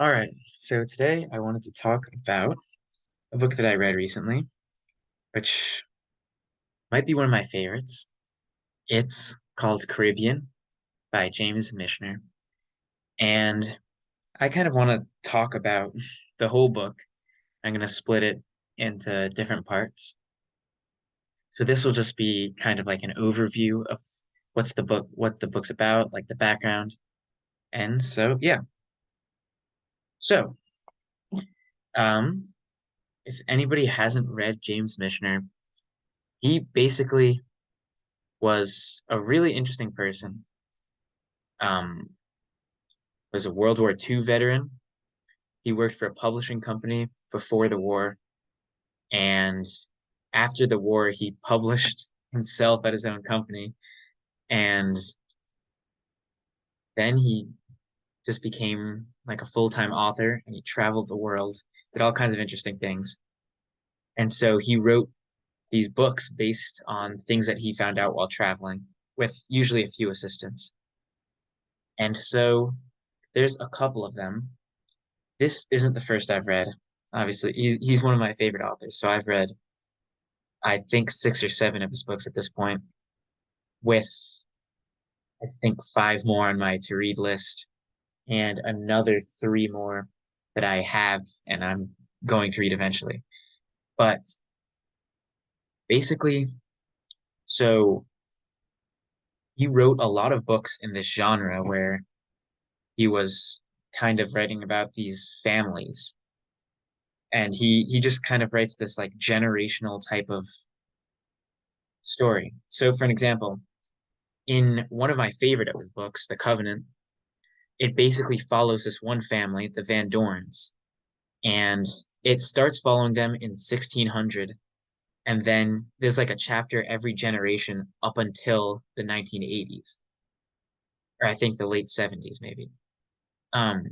All right, so today I wanted to talk about a book that I read recently, which might be one of my favorites. It's called Caribbean by James Michener. And I kind of want to talk about the whole book. I'm going to split it into different parts. So this will just be kind of like an overview of what the book's about, like the background. And so, yeah. So, um, if anybody hasn't read James Michener, he basically was a really interesting person. Um, was a World War II veteran. He worked for a publishing company before the war, and after the war, he published himself at his own company, and then he just became like a full-time author, and he traveled the world, did all kinds of interesting things. And so he wrote these books based on things that he found out while traveling, with usually a few assistants. And so there's a couple of them. This isn't the first I've read. Obviously, he's one of my favorite authors. So I've read, I think, six or seven of his books at this point, with I think five more on my to read list and another three more that I have and I'm going to read eventually. But basically, so he wrote a lot of books in this genre where he was kind of writing about these families. And he just kind of writes this like generational type of story. So for an example, in one of my favorite of his books, The Covenant, it basically follows this one family, the Van Dorns, and it starts following them in 1600, and then there's like a chapter every generation up until the 1980s, or I think the late 70s maybe. Um,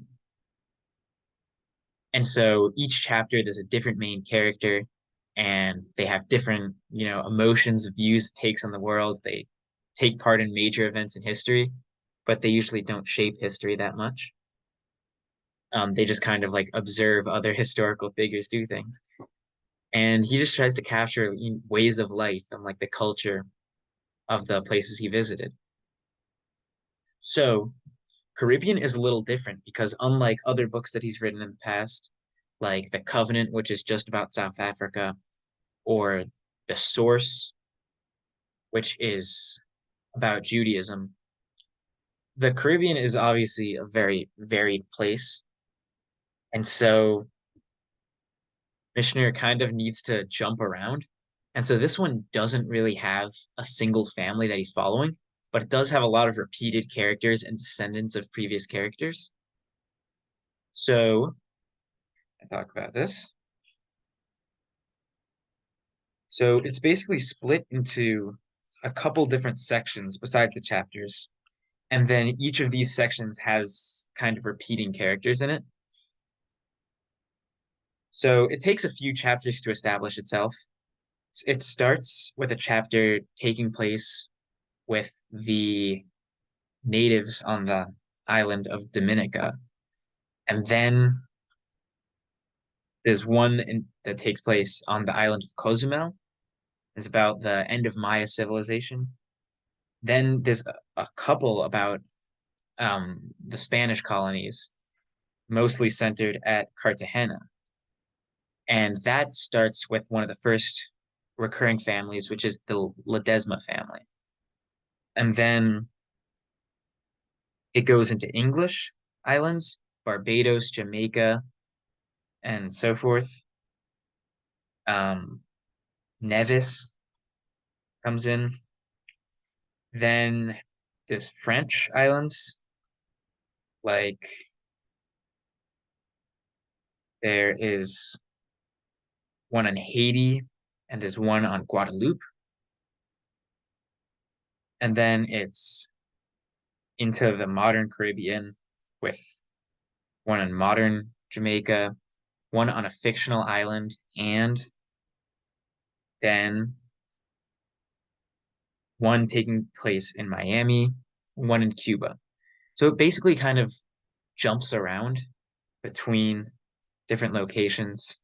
and so each chapter there's a different main character, and they have different, emotions, views, takes on the world. They take part in major events in history, but they usually don't shape history that much. They just kind of like observe other historical figures do things. And he just tries to capture ways of life and like the culture of the places he visited. So Caribbean is a little different because unlike other books that he's written in the past, like The Covenant, which is just about South Africa, or The Source, which is about Judaism, the Caribbean is obviously a very varied place. And so Michener kind of needs to jump around. And so this one doesn't really have a single family that he's following, but it does have a lot of repeated characters and descendants of previous characters. So I talk about this. So it's basically split into a couple different sections besides the chapters. And then each of these sections has kind of repeating characters in it. So it takes a few chapters to establish itself. It starts with a chapter taking place with the natives on the island of Dominica. And then there's that takes place on the island of Cozumel. It's about the end of Maya civilization. Then there's a couple about the Spanish colonies, mostly centered at Cartagena. And that starts with one of the first recurring families, which is the Ledesma family. And then it goes into English islands, Barbados, Jamaica, and so forth. Um, Nevis comes in. Then there's French islands, like there is one on Haiti and there's one on Guadeloupe. And then it's into the modern Caribbean with one on modern Jamaica, one on a fictional island, and then one taking place in Miami, one in Cuba. So it basically kind of jumps around between different locations.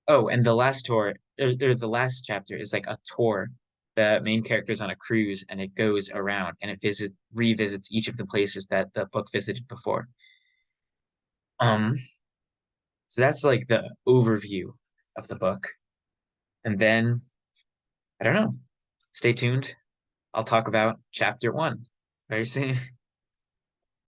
Oh, and the last tour, or the last chapter is like a tour. The main character's on a cruise and it goes around and it revisits each of the places that the book visited before. Um, so that's like the overview of the book. And then, I don't know, stay tuned. I'll talk about chapter one very soon.